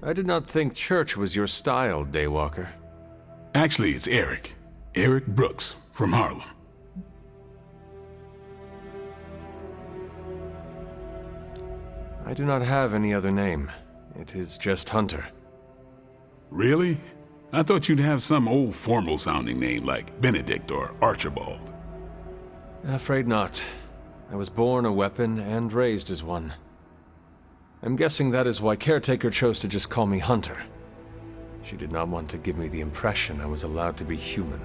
I did not think church was your style, Daywalker. Actually, it's Eric. Eric Brooks from Harlem. I do not have any other name. It is just Hunter. Really? I thought you'd have some old formal-sounding name like Benedict or Archibald. Afraid not. I was born a weapon and raised as one. I'm guessing that is why Caretaker chose to just call me Hunter. She did not want to give me the impression I was allowed to be human.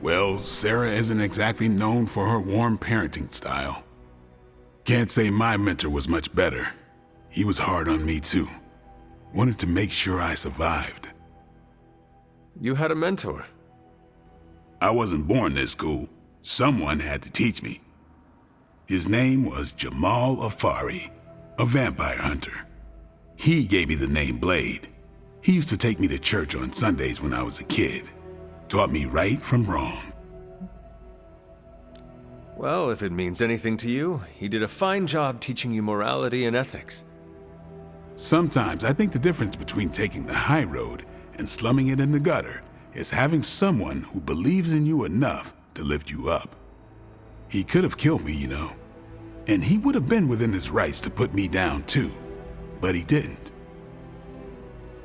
Well, Sarah isn't exactly known for her warm parenting style. Can't say my mentor was much better. He was hard on me too. Wanted to make sure I survived. You had a mentor? I wasn't born this cool. Someone had to teach me. His name was Jamal Afari, a vampire hunter. He gave me the name Blade. He used to take me to church on Sundays when I was a kid. Taught me right from wrong. Well, if it means anything to you, he did a fine job teaching you morality and ethics. Sometimes I think the difference between taking the high road and slumming it in the gutter is having someone who believes in you enough to lift you up. He could have killed me, you know, and he would have been within his rights to put me down too, but he didn't.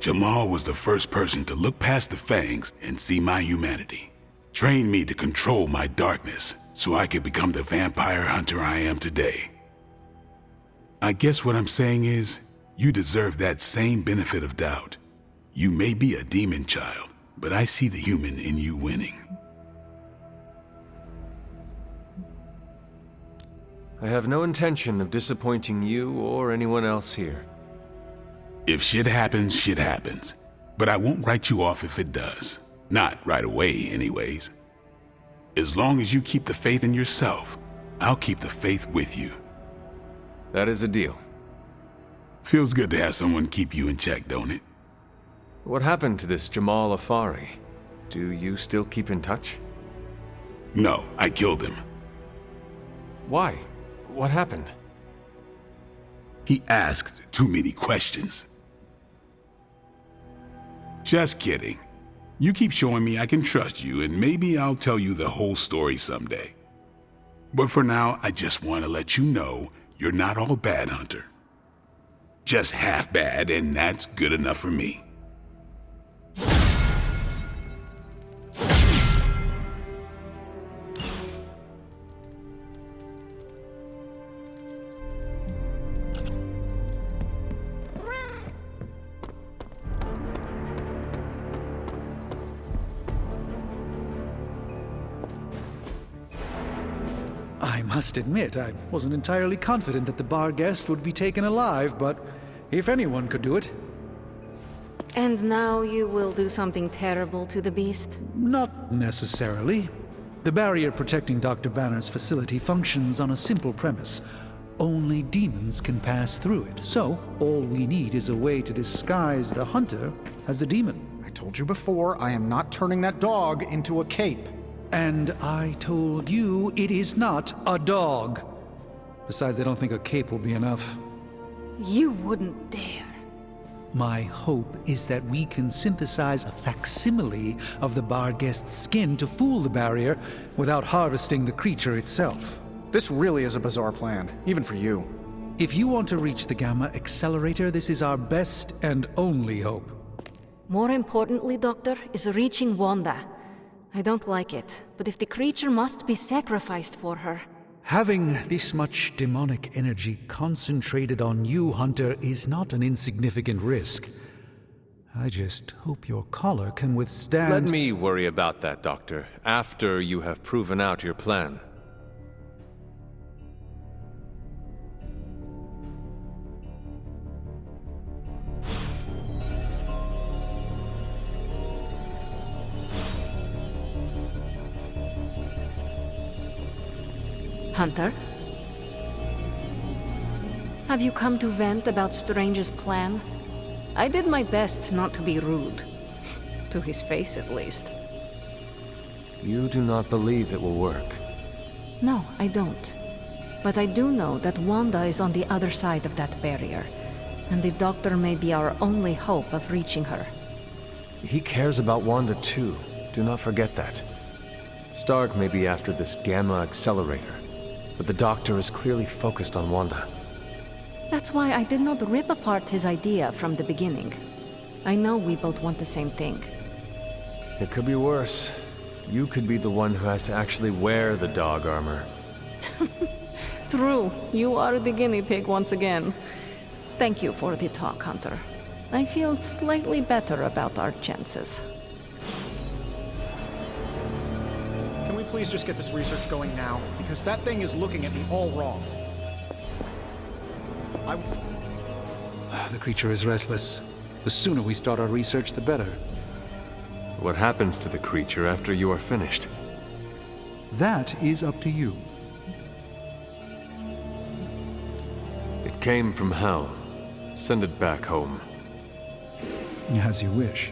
Jamal was the first person to look past the fangs and see my humanity. Trained me to control my darkness so I could become the vampire hunter I am today. I guess what I'm saying is, you deserve that same benefit of doubt. You may be a demon child, but I see the human in you winning. I have no intention of disappointing you or anyone else here. If shit happens, shit happens. But I won't write you off if it does. Not right away, anyways. As long as you keep the faith in yourself, I'll keep the faith with you. That is a deal. Feels good to have someone keep you in check, don't it? What happened to this Jamal Afari? Do you still keep in touch? No, I killed him. Why? What happened? He asked too many questions. Just kidding. You keep showing me I can trust you, and maybe I'll tell you the whole story someday. But for now, I just want to let you know you're not all bad, Hunter. Just half bad, and that's good enough for me. I must admit, I wasn't entirely confident that the bar guest would be taken alive, but if anyone could do it. And now you will do something terrible to the beast? Not necessarily. The barrier protecting Dr. Banner's facility functions on a simple premise. Only demons can pass through it, so all we need is a way to disguise the hunter as a demon. I told you before, I am not turning that dog into a cape. And I told you it is not a dog. Besides, I don't think a cape will be enough. You wouldn't dare. My hope is that we can synthesize a facsimile of the bar guest's skin to fool the barrier without harvesting the creature itself. This really is a bizarre plan, even for you. If you want to reach the Gamma Accelerator, this is our best and only hope. More importantly, Doctor, is reaching Wanda. I don't like it, but if the creature must be sacrificed for her... Having this much demonic energy concentrated on you, Hunter, is not an insignificant risk. I just hope your collar can withstand... Let me worry about that, Doctor, after you have proven out your plan. Hunter? Have you come to vent about Strange's plan? I did my best not to be rude. To his face, at least. You do not believe it will work. No, I don't. But I do know that Wanda is on the other side of that barrier. And the doctor may be our only hope of reaching her. He cares about Wanda too. Do not forget that. Stark may be after this gamma accelerator, but the doctor is clearly focused on Wanda. That's why I did not rip apart his idea from the beginning. I know we both want the same thing. It could be worse. You could be the one who has to actually wear the dog armor. True, you are the guinea pig once again. Thank you for the talk, Hunter. I feel slightly better about our chances. Can we please just get this research going now? Because that thing is looking at me all wrong. The creature is restless. The sooner we start our research, the better. What happens to the creature after you are finished? That is up to you. It came from hell. Send it back home. As you wish.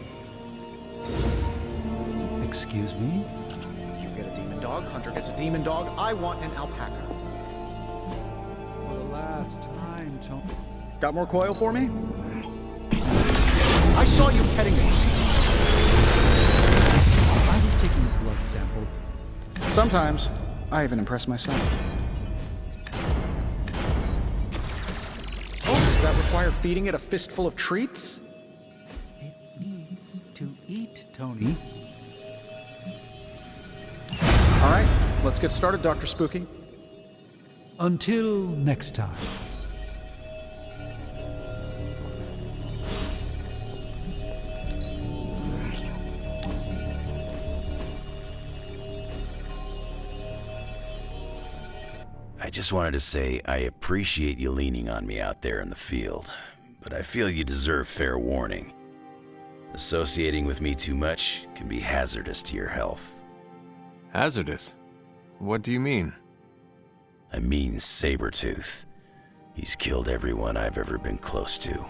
Excuse me? You get a demon dog, Hunter gets a demon dog, I want an alpaca. For the last time, Tony. Got more coil for me? I saw you petting me. I was taking a blood sample. Sometimes, I even impress myself. Oh, does that require feeding it a fistful of treats? It needs to eat, Tony. All right, let's get started, Dr. Spooky. Until next time. I just wanted to say I appreciate you leaning on me out there in the field, but I feel you deserve fair warning. Associating with me too much can be hazardous to your health. Hazardous? What do you mean? I mean Sabretooth. He's killed everyone I've ever been close to.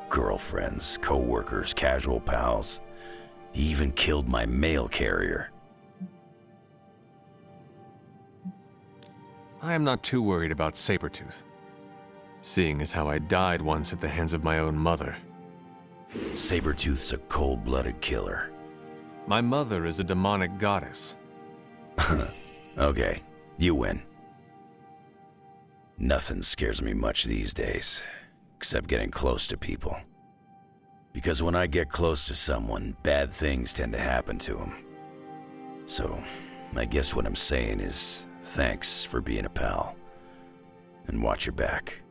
Girlfriends, co-workers, casual pals. He even killed my mail carrier. I am not too worried about Sabretooth, seeing as how I died once at the hands of my own mother. Sabretooth's a cold-blooded killer. My mother is a demonic goddess. Okay, you win. Nothing scares me much these days, except getting close to people. Because when I get close to someone, bad things tend to happen to them. So, I guess what I'm saying is, thanks for being a pal. And watch your back.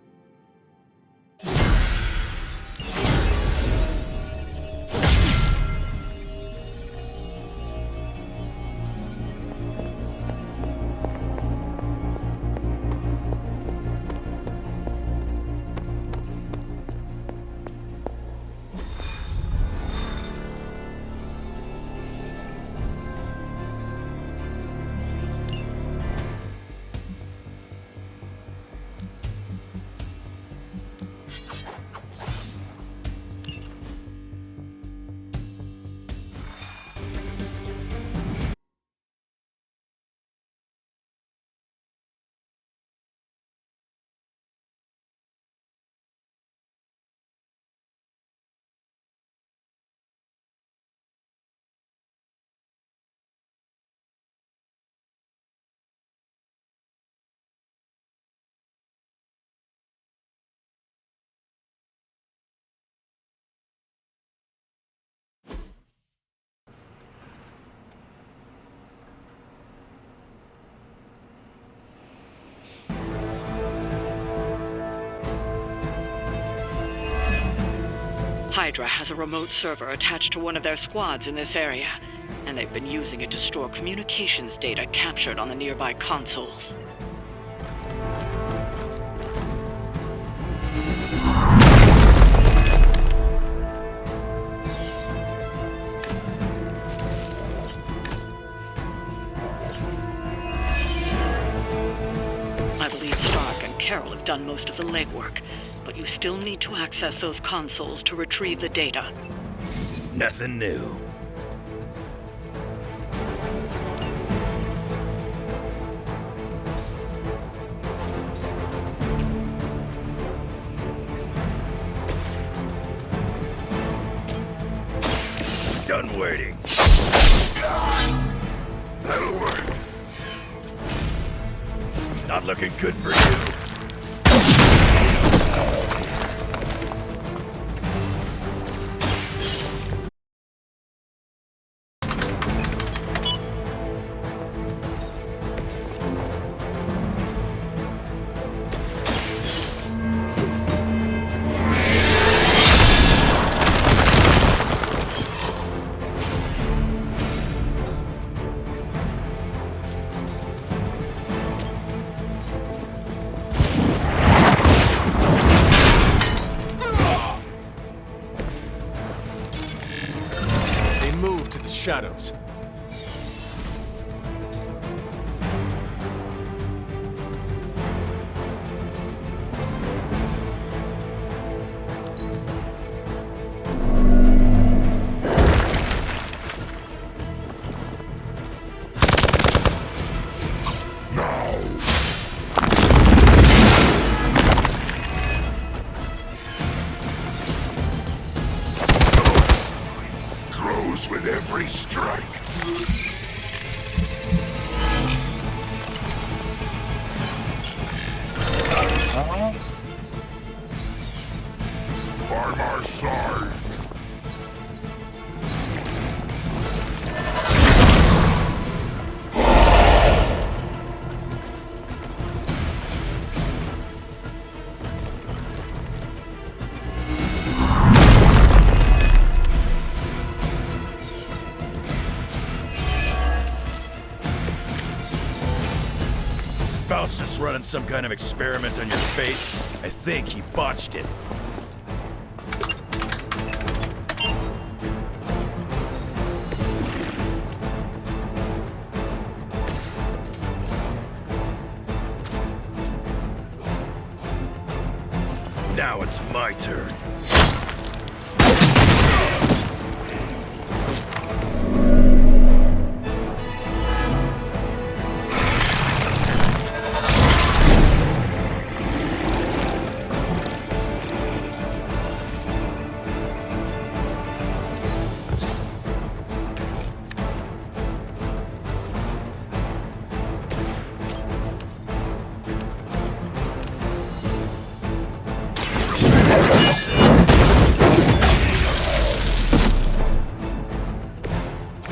Hydra has a remote server attached to one of their squads in this area, and they've been using it to store communications data captured on the nearby consoles. I believe Stark and Carol have done most of the legwork, but you still need to access those consoles to retrieve the data. Nothing new. done waiting. That'll work. Not looking good for you. Move to the shadows. With every strike. Armor Sword. Faustus running some kind of experiment on your face? I think he botched it. Now it's my turn.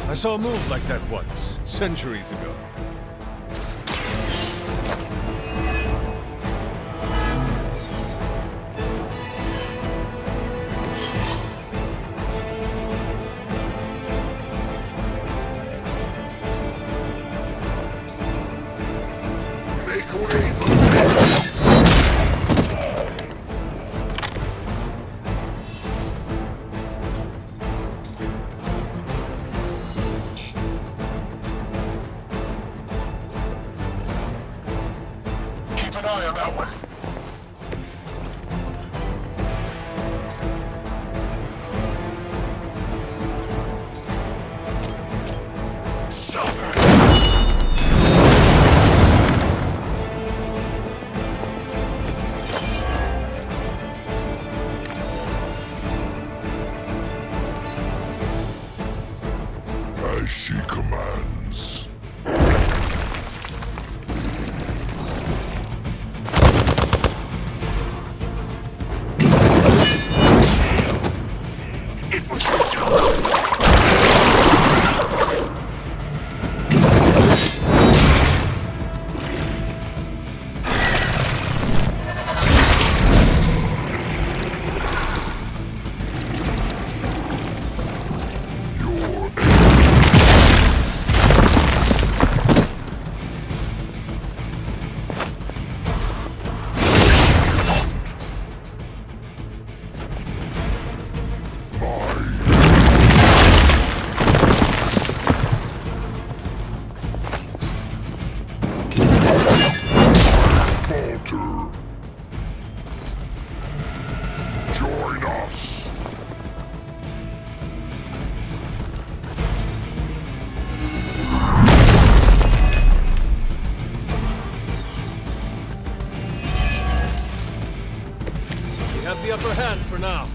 I saw a move like that once, centuries ago. Make way. Keep an eye on that one. Suffer. As she commands. It was falter. Join us. We have the upper hand for now.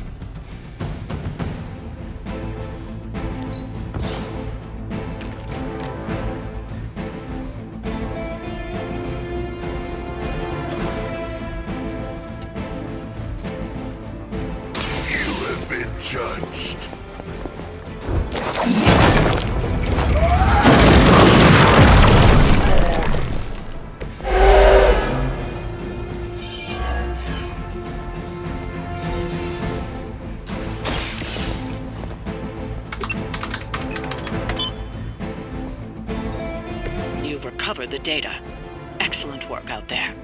recovered the data. Excellent work out there.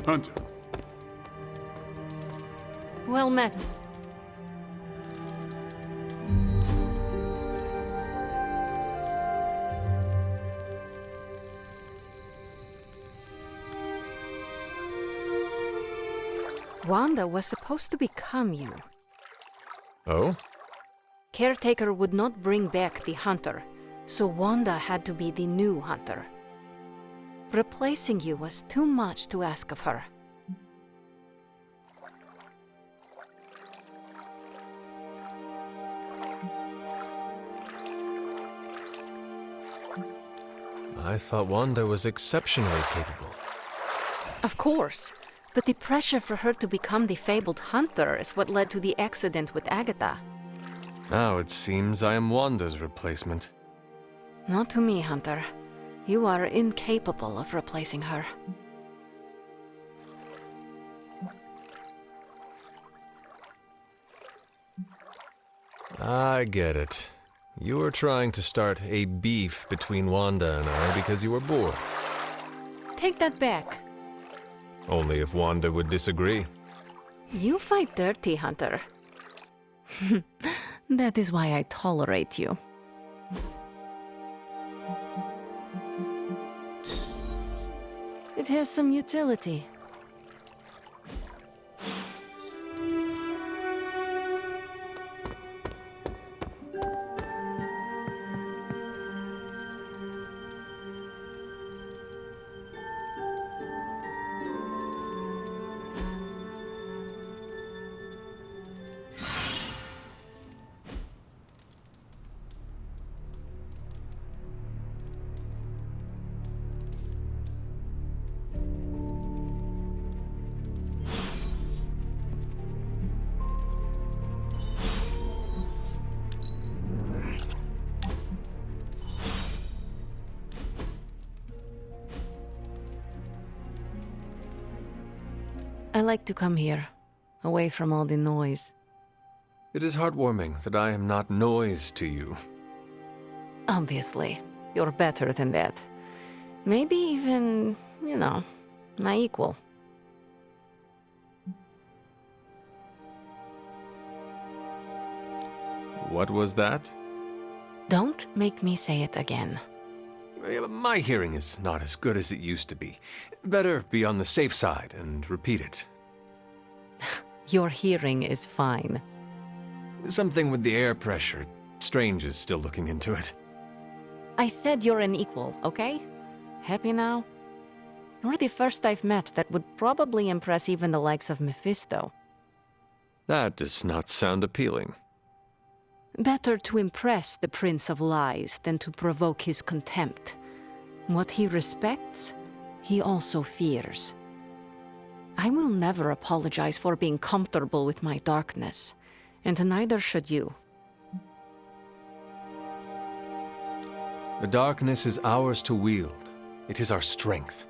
Hunter, Well met. Wanda was supposed to become you. Oh? Caretaker would not bring back the Hunter, so Wanda had to be the new Hunter. Replacing you was too much to ask of her. I thought Wanda was exceptionally capable. Of course, but the pressure for her to become the fabled Hunter is what led to the accident with Agatha. Now it seems I am Wanda's replacement. Not to me, Hunter. You are incapable of replacing her. I get it. You were trying to start a beef between Wanda and I because you were bored. Take that back. Only if Wanda would disagree. You fight dirty, Hunter. That is why I tolerate you. It has some utility. I like to come here, away from all the noise. It is heartwarming that I am not noise to you. Obviously, you're better than that. Maybe even, my equal. What was that? Don't make me say it again. My hearing is not as good as it used to be. Better be on the safe side and repeat it. Your hearing is fine. Something with the air pressure. Strange is still looking into it. I said you're an equal, okay? Happy now? You're the first I've met that would probably impress even the likes of Mephisto. That does not sound appealing. Better to impress the Prince of Lies than to provoke his contempt. What he respects, he also fears. I will never apologize for being comfortable with my darkness, and neither should you. The darkness is ours to wield. It is our strength.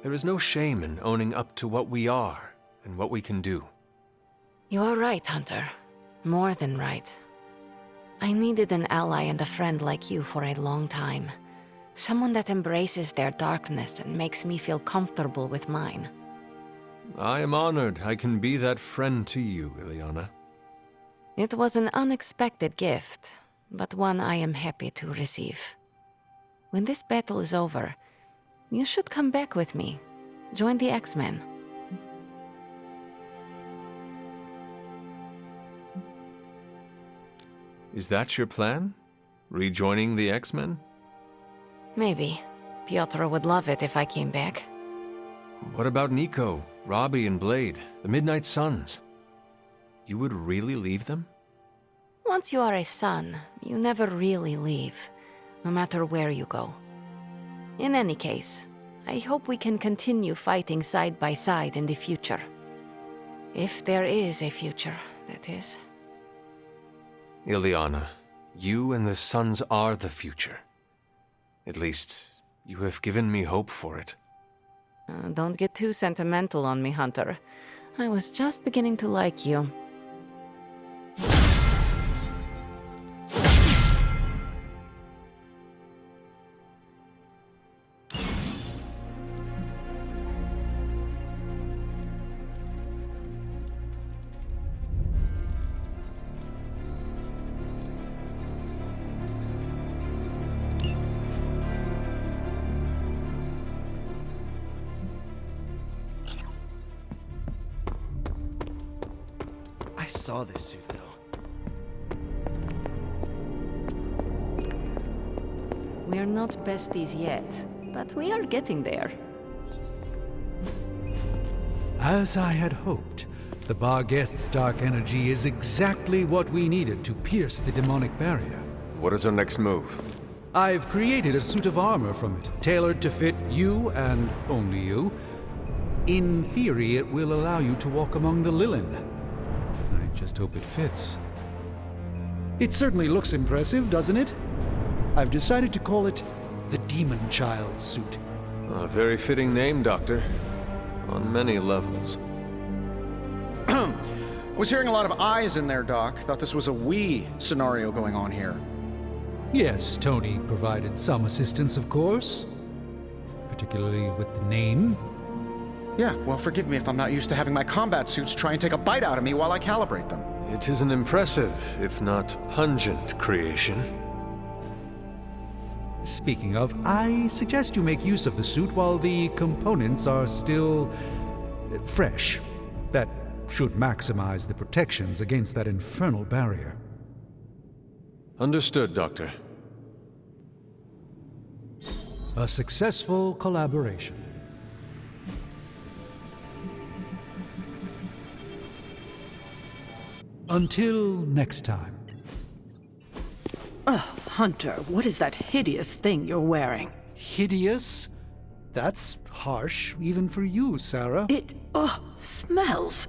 There is no shame in owning up to what we are and what we can do. You are right, Hunter. More than right. I needed an ally and a friend like you for a long time. Someone that embraces their darkness and makes me feel comfortable with mine. I am honored I can be that friend to you, Ileana. It was an unexpected gift, but one I am happy to receive. When this battle is over, you should come back with me. Join the X-Men. Is that your plan? Rejoining the X-Men? Maybe. Piotr would love it if I came back. What about Nico, Robbie, and Blade, the Midnight Suns? You would really leave them? Once you are a son, you never really leave, no matter where you go. In any case, I hope we can continue fighting side by side in the future. If there is a future, that is. Ileana, you and the Suns are the future. At least, you have given me hope for it. Don't get too sentimental on me, Hunter. I was just beginning to like you. I saw this suit, though. We're not besties yet, but we are getting there. As I had hoped, the bar guest's dark energy is exactly what we needed to pierce the demonic barrier. What is our next move? I've created a suit of armor from it, tailored to fit you and only you. In theory, it will allow you to walk among the Lilin. I just hope it fits. It certainly looks impressive, doesn't it? I've decided to call it the Demon Child suit. A very fitting name, Doctor. On many levels. I was hearing a lot of I's in there, Doc. Thought this was a we scenario going on here. Yes, Tony provided some assistance, of course. Particularly with the name. Yeah, well, forgive me if I'm not used to having my combat suits try and take a bite out of me while I calibrate them. It is an impressive, if not pungent, creation. Speaking of, I suggest you make use of the suit while the components are still fresh. That should maximize the protections against that infernal barrier. Understood, Doctor. A successful collaboration. Until next time. Oh, Hunter, what is that hideous thing you're wearing? Hideous? That's harsh, even for you, Sarah. It, smells.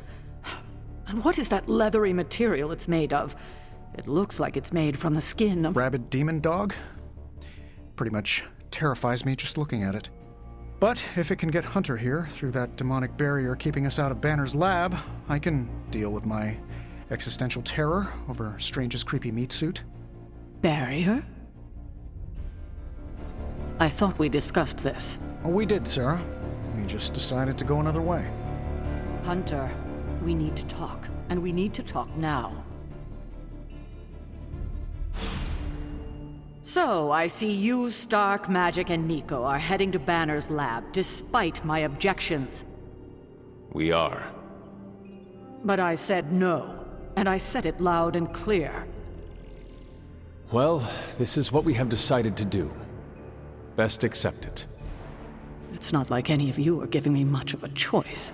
And what is that leathery material it's made of? It looks like it's made from the skin of... Rabid demon dog? Pretty much terrifies me just looking at it. But if it can get Hunter here through that demonic barrier keeping us out of Banner's lab, I can deal with my existential terror over Strange's creepy meat suit. Barrier? I thought we discussed this. Oh, we did, Sarah. We just decided to go another way. Hunter, we need to talk, and we need to talk now. So, I see you, Stark, Magic, and Nico are heading to Banner's lab, despite my objections. We are. But I said no, and I said it loud and clear. Well, this is what we have decided to do. Best accept it. It's not like any of you are giving me much of a choice.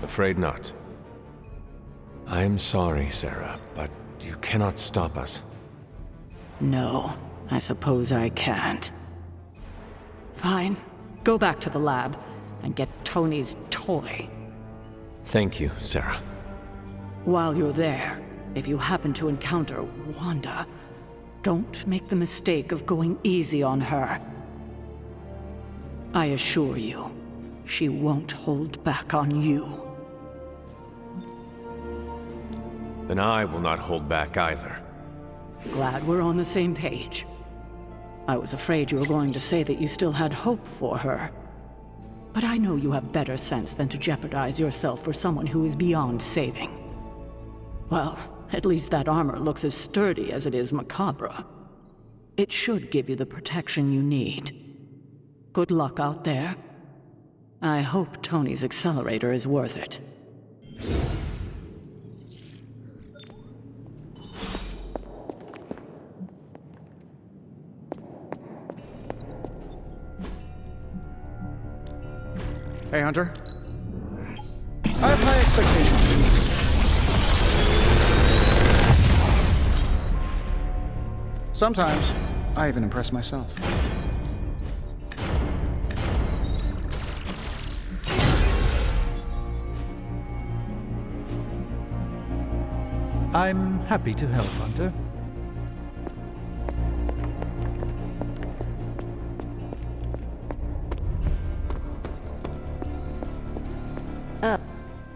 Afraid not. I am sorry, Sarah, but you cannot stop us. No, I suppose I can't. Fine. Go back to the lab and get Tony's toy. Thank you, Sarah. While you're there, if you happen to encounter Wanda, don't make the mistake of going easy on her. I assure you, she won't hold back on you. then I will not hold back either. Glad we're on the same page. I was afraid you were going to say that you still had hope for her. But I know you have better sense than to jeopardize yourself for someone who is beyond saving. Well, at least that armor looks as sturdy as it is macabre. It should give you the protection you need. Good luck out there. I hope Tony's accelerator is worth it. Hey, Hunter. I have high expectations. Sometimes, I even impress myself. I'm happy to help, Hunter.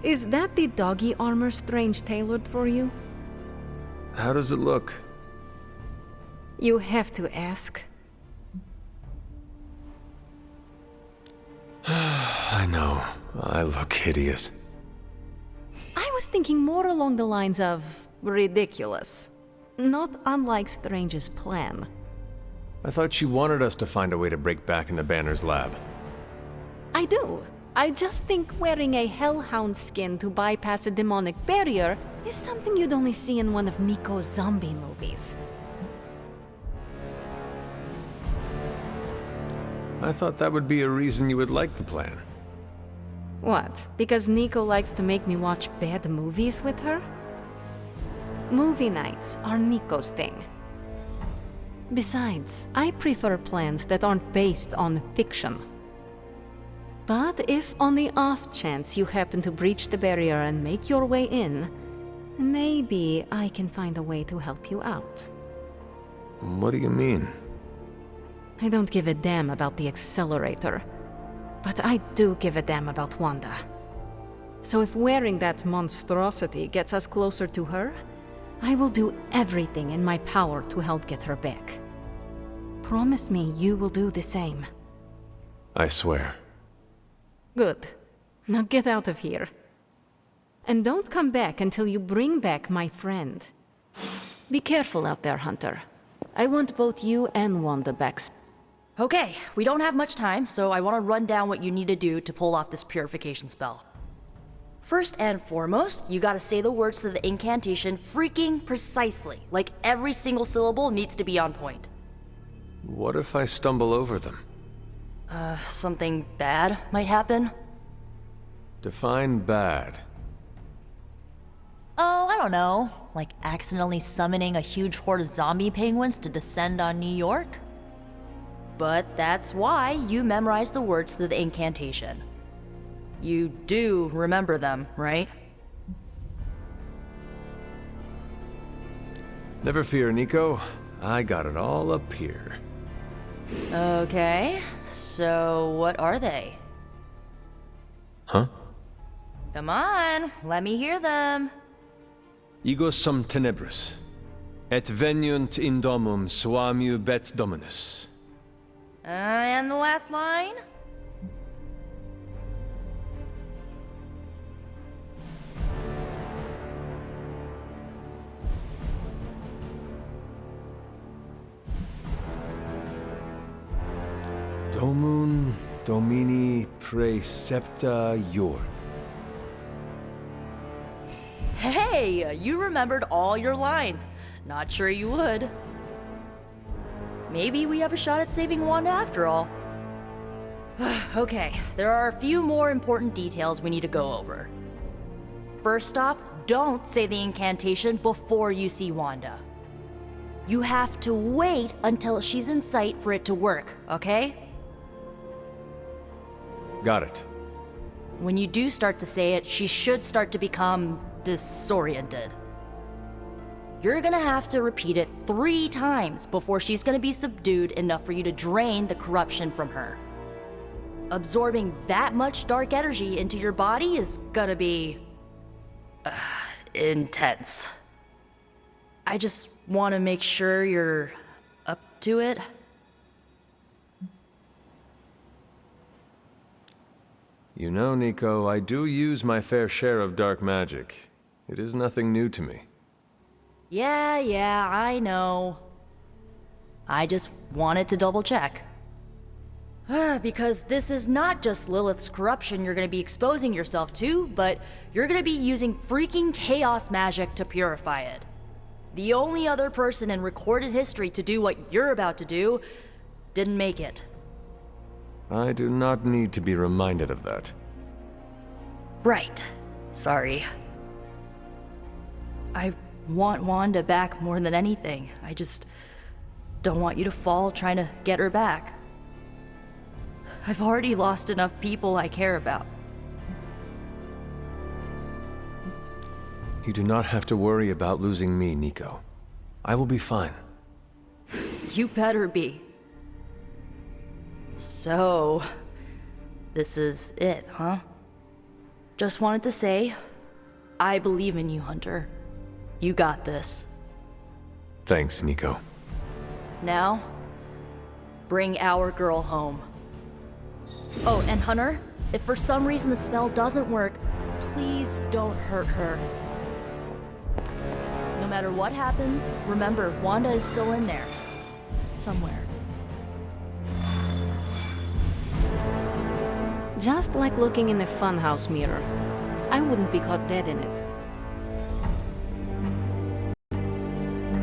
Is that the doggy armor Strange tailored for you? How does it look? You have to ask. I know. I look hideous. I was thinking more along the lines of ridiculous. Not unlike Strange's plan. I thought she wanted us to find a way to break back into Banner's lab. I do. I just think wearing a hellhound skin to bypass a demonic barrier is something you'd only see in one of Nico's zombie movies. I thought that would be a reason you would like the plan. What? Because Nico likes to make me watch bad movies with her? Movie nights are Nico's thing. Besides, I prefer plans that aren't based on fiction. But if on the off chance you happen to breach the barrier and make your way in, maybe I can find a way to help you out. What do you mean? I don't give a damn about the accelerator, but I do give a damn about Wanda. So if wearing that monstrosity gets us closer to her, I will do everything in my power to help get her back. Promise me you will do the same. I swear. Good. Now get out of here. And don't come back until you bring back my friend. Be careful out there, Hunter. I want both you and Wanda back. Okay, we don't have much time, so I want to run down what you need to do to pull off this purification spell. First and foremost, you gotta say the words to the incantation freaking precisely. Like every single syllable needs to be on point. What if I stumble over them? Something bad might happen. Define bad. Oh, I don't know. Like accidentally summoning a huge horde of zombie penguins to descend on New York? But that's why you memorize the words to the incantation. You do remember them, right? Never fear, Nico. I got it all up here. Okay, so what are they? Huh? Come on, let me hear them. Ego sum tenebris, et veniunt in domum suamiu bet dominus. And the last line? Domum Domini precepta iur. Hey, you remembered all your lines. Not sure you would. Maybe we have a shot at saving Wanda after all. Okay, there are a few more important details we need to go over. First off, don't say the incantation before you see Wanda. You have to wait until she's in sight for it to work, okay? Got it. When you do start to say it, she should start to become disoriented. You're gonna have to repeat it 3 times before she's gonna be subdued enough for you to drain the corruption from her. Absorbing that much dark energy into your body is gonna be intense. I just want to make sure you're up to it. You know, Nico, I do use my fair share of dark magic. It is nothing new to me. Yeah, I know. I just wanted to double check. Because this is not just Lilith's corruption you're gonna be exposing yourself to, but you're gonna be using freaking chaos magic to purify it. The only other person in recorded history to do what you're about to do didn't make it. I do not need to be reminded of that. Right. Sorry. I want Wanda back more than anything. I just don't want you to fall trying to get her back. I've already lost enough people I care about. You do not have to worry about losing me, Nico. I will be fine. You better be. So, this is it, huh? Just wanted to say, I believe in you, Hunter. You got this. Thanks, Nico. Now, bring our girl home. Oh, and Hunter, if for some reason the spell doesn't work, please don't hurt her. No matter what happens, remember, Wanda is still in there. Somewhere. Just like looking in a funhouse mirror. I wouldn't be caught dead in it.